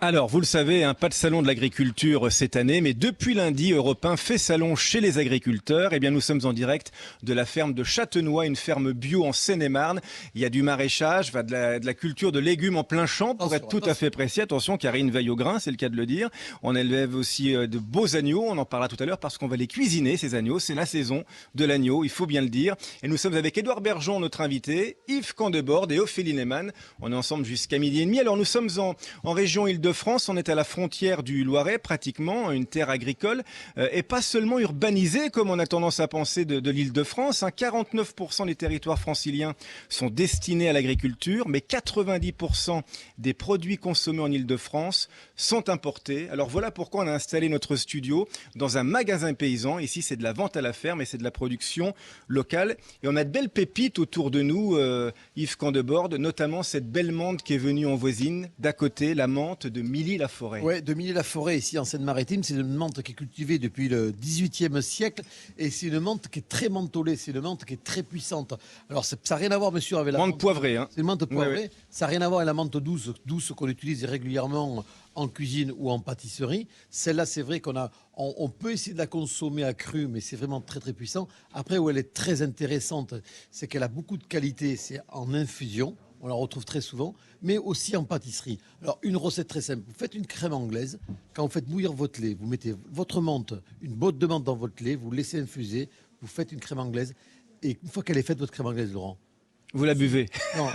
Alors, vous le savez, pas de salon de l'agriculture cette année, mais depuis lundi, Europe 1 fait salon chez les agriculteurs. Eh bien, nous sommes en direct de la ferme de Châtenois, une ferme bio en Seine-et-Marne. Il y a du maraîchage, de la culture de légumes en plein champ, pour être tout à fait précis. Attention, Karine veille au grain, c'est le cas de le dire. On élève aussi de beaux agneaux, on en parlera tout à l'heure, parce qu'on va les cuisiner, ces agneaux. C'est la saison de l'agneau, il faut bien le dire. Et nous sommes avec Édouard Bergeon, notre invité, Yves Candebord et Ophélie Lehmann. On est ensemble jusqu'à 12h30. Alors, nous sommes en région Île-de-France, on est à la frontière du Loiret, pratiquement, une terre agricole, et pas seulement urbanisée, comme on a tendance à penser de l'Île-de-France. 49% des territoires franciliens sont destinés à l'agriculture, mais 90% des produits consommés en Île-de-France sont importés. Alors voilà pourquoi on a installé notre studio dans un magasin paysan. Ici, c'est de la vente à la ferme et c'est de la production locale. Et on a de belles pépites autour de nous, Yves Candebord, notamment cette belle menthe qui est venue en voisine, d'à côté, la menthe de Milly-la-Forêt. Oui, de Milly-la-Forêt, ici en Seine-Maritime. C'est une menthe qui est cultivée depuis le XVIIIe siècle et c'est une menthe qui est très mentholée, c'est une menthe qui est très puissante. Alors, ça n'a rien à voir, monsieur, avec la menthe poivrée. C'est une menthe poivrée. Oui. Ça n'a rien à voir avec la menthe douce qu'on utilise régulièrement en cuisine ou en pâtisserie. Celle-là, c'est vrai on peut essayer de la consommer à cru, mais c'est vraiment très, très puissant. Après, où elle est très intéressante, c'est qu'elle a beaucoup de qualité. C'est en infusion. On la retrouve très souvent, mais aussi en pâtisserie. Alors, une recette très simple. Vous faites une crème anglaise. Quand vous faites bouillir votre lait, vous mettez votre menthe, une botte de menthe dans votre lait, vous laissez infuser, vous faites une crème anglaise. Et une fois qu'elle est faite, votre crème anglaise, Laurent, vous la buvez. Non,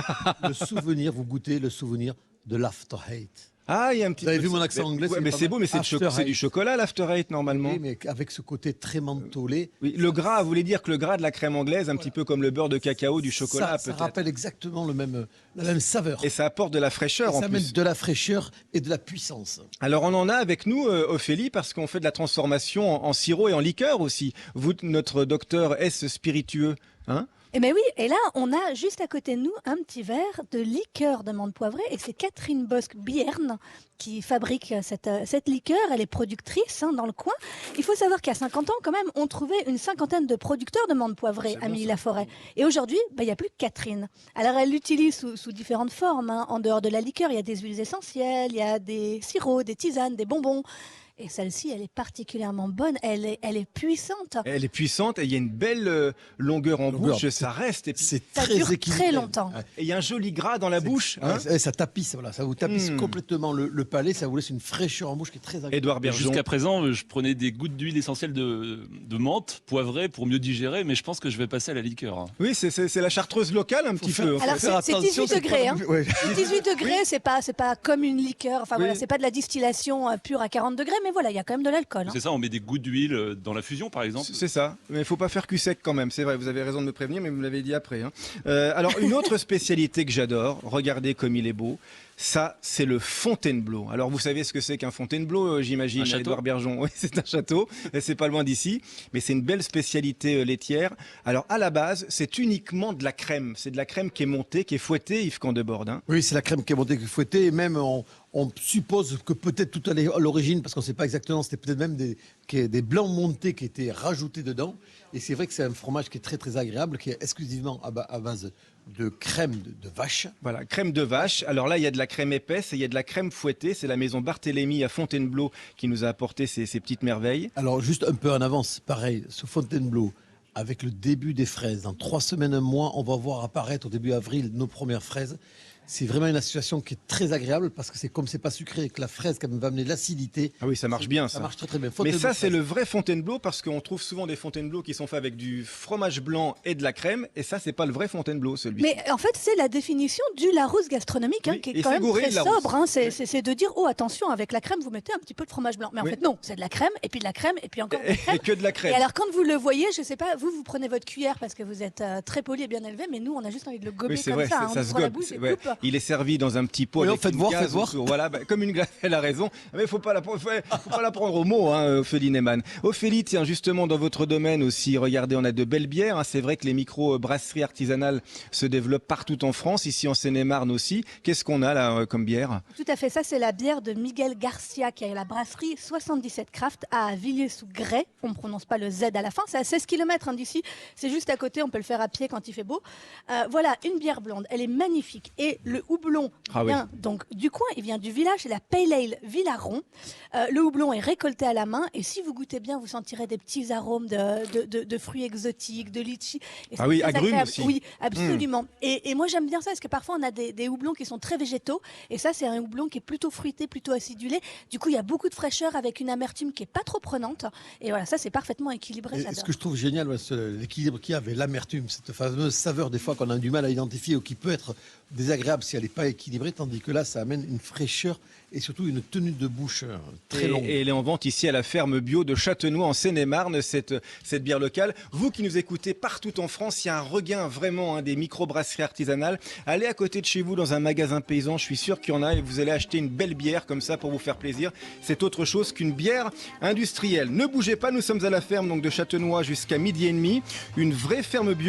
vous goûtez le souvenir de l'after hate. Ah, il y a un petit. Vous avez vu mon accent anglais? Ouais, mais c'est beau, mais c'est du chocolat, l'after eight, normalement. Oui, mais avec ce côté très mentholé. Oui, le gras, vous voulez dire que le gras de la crème anglaise, un petit peu comme le beurre de cacao du chocolat, ça peut-être. rappelle exactement la même saveur. Et ça apporte de la fraîcheur, en plus. Ça amène de la fraîcheur et de la puissance. Alors, on en a avec nous, Ophélie, parce qu'on fait de la transformation en sirop et en liqueur aussi. Vous, notre docteur, est-ce spiritueux, hein? Eh bien oui, et là, on a juste à côté de nous un petit verre de liqueur de menthe poivrée et c'est Catherine Bosc-Bierne qui fabrique cette liqueur. Elle est productrice dans le coin. Il faut savoir qu'à 50 ans, quand même, on trouvait une cinquantaine de producteurs de menthe poivrée à Milly-la-Forêt. Et aujourd'hui, il n'y a plus que Catherine. Alors, elle l'utilise sous différentes formes. En dehors de la liqueur, il y a des huiles essentielles, il y a des sirops, des tisanes, des bonbons. Et celle-ci, elle est particulièrement bonne, elle est puissante. Elle est puissante et il y a une belle longueur en bouche, ça reste. Et puis, c'est ça très dure équilibré. Très longtemps. Et il y a un joli gras dans la bouche. Ça tapisse, voilà, ça vous tapisse complètement le palais, ça vous laisse une fraîcheur en bouche qui est très agréable. Édouard Bergeon. Jusqu'à présent, je prenais des gouttes d'huile essentielle de menthe poivrée pour mieux digérer, mais je pense que je vais passer à la liqueur. Oui, c'est la chartreuse locale un petit peu. Alors c'est 18 degrés. 18 degrés, c'est pas comme une liqueur. Enfin voilà, c'est pas de la distillation pure à 40 degrés, mais voilà, il y a quand même de l'alcool. C'est ça, on met des gouttes d'huile dans la fusion, par exemple. C'est ça, mais il ne faut pas faire cul sec quand même. C'est vrai, vous avez raison de me prévenir, mais vous me l'avez dit après. Alors, une autre spécialité que j'adore, regardez comme il est beau, ça, c'est le Fontainebleau. Alors, vous savez ce que c'est qu'un Fontainebleau, j'imagine, Édouard Bergeon. Oui, c'est un château, c'est pas loin d'ici, mais c'est une belle spécialité laitière. Alors, à la base, c'est uniquement de la crème. C'est de la crème qui est montée, qui est fouettée, Yves Candebord. Oui, c'est la crème qui est montée, qui est fouettée, et même on suppose que peut-être tout à l'origine, parce qu'on ne sait pas exactement, c'était peut-être même des blancs montés qui étaient rajoutés dedans. Et c'est vrai que c'est un fromage qui est très très agréable, qui est exclusivement à base de crème de vache. Voilà, crème de vache. Alors là, il y a de la crème épaisse et il y a de la crème fouettée. C'est la maison Barthélemy à Fontainebleau qui nous a apporté ces petites merveilles. Alors juste un peu en avance, pareil, ce Fontainebleau, avec le début des fraises. Dans 3 semaines, un mois, on va voir apparaître au début avril nos premières fraises. C'est vraiment une association qui est très agréable parce que c'est comme c'est pas sucré et que la fraise quand même va amener l'acidité. Ah oui, ça marche bien. Ça marche très très bien. Mais ça, c'est le vrai Fontainebleau parce qu'on trouve souvent des Fontainebleau qui sont faits avec du fromage blanc et de la crème. Et ça, c'est pas le vrai Fontainebleau, celui-ci. Mais en fait, c'est la définition du Larousse gastronomique qui est quand même très sobre. C'est de dire, oh attention, avec la crème, vous mettez un petit peu de fromage blanc. Mais en fait, non, c'est de la crème et puis de la crème et puis encore de la crème. Et que de la crème. Et alors, quand vous le voyez, je sais pas, vous prenez votre cuillère parce que vous êtes très poli et bien élevé, mais nous, on a juste envie de le gober comme ça. Ça se gobe. Il est servi dans un petit pot. Oui, avec faites voir. Voilà, comme une glace, elle a raison. Mais faut pas la prendre au mot, Ophélie Lehmann. Ophélie, tiens, justement, dans votre domaine aussi, regardez, on a de belles bières. C'est vrai que les micro-brasseries artisanales se développent partout en France, ici en Seine-et-Marne aussi. Qu'est-ce qu'on a là comme bière? Tout à fait, ça c'est la bière de Miguel Garcia qui est la brasserie 77 Craft à Villiers-sous-Grès. On ne prononce pas le Z à la fin, c'est à 16 km d'ici. C'est juste à côté, on peut le faire à pied quand il fait beau. Voilà, une bière blonde, elle est magnifique. Et Le houblon Ah oui. vient donc du coin, il vient du village, c'est la Pale Ale Villaron. Le houblon est récolté à la main et si vous goûtez bien, vous sentirez des petits arômes de fruits exotiques, de litchi. Et c'est Ah oui, très agrumes agréable. aussi. Oui, absolument. Et moi j'aime bien ça parce que parfois on a des houblons qui sont très végétaux et ça c'est un houblon qui est plutôt fruité, plutôt acidulé. Du coup il y a beaucoup de fraîcheur avec une amertume qui est pas trop prenante. Et voilà, ça c'est parfaitement équilibré. Et J'adore. ce que je trouve génial, c'est l'équilibre qu'il y a avec l'amertume, cette fameuse saveur des fois qu'on a du mal à identifier ou qui peut être désagréable si elle n'est pas équilibrée, tandis que là, ça amène une fraîcheur et surtout une tenue de bouche très longue. Et elle est en vente ici à la ferme bio de Châtenois en Seine-et-Marne, cette bière locale. Vous qui nous écoutez partout en France, il y a un regain vraiment des microbrasseries artisanales. Allez à côté de chez vous dans un magasin paysan, je suis sûr qu'il y en a et vous allez acheter une belle bière comme ça pour vous faire plaisir. C'est autre chose qu'une bière industrielle. Ne bougez pas, nous sommes à la ferme donc de Châtenois jusqu'à 12h30. Une vraie ferme bio.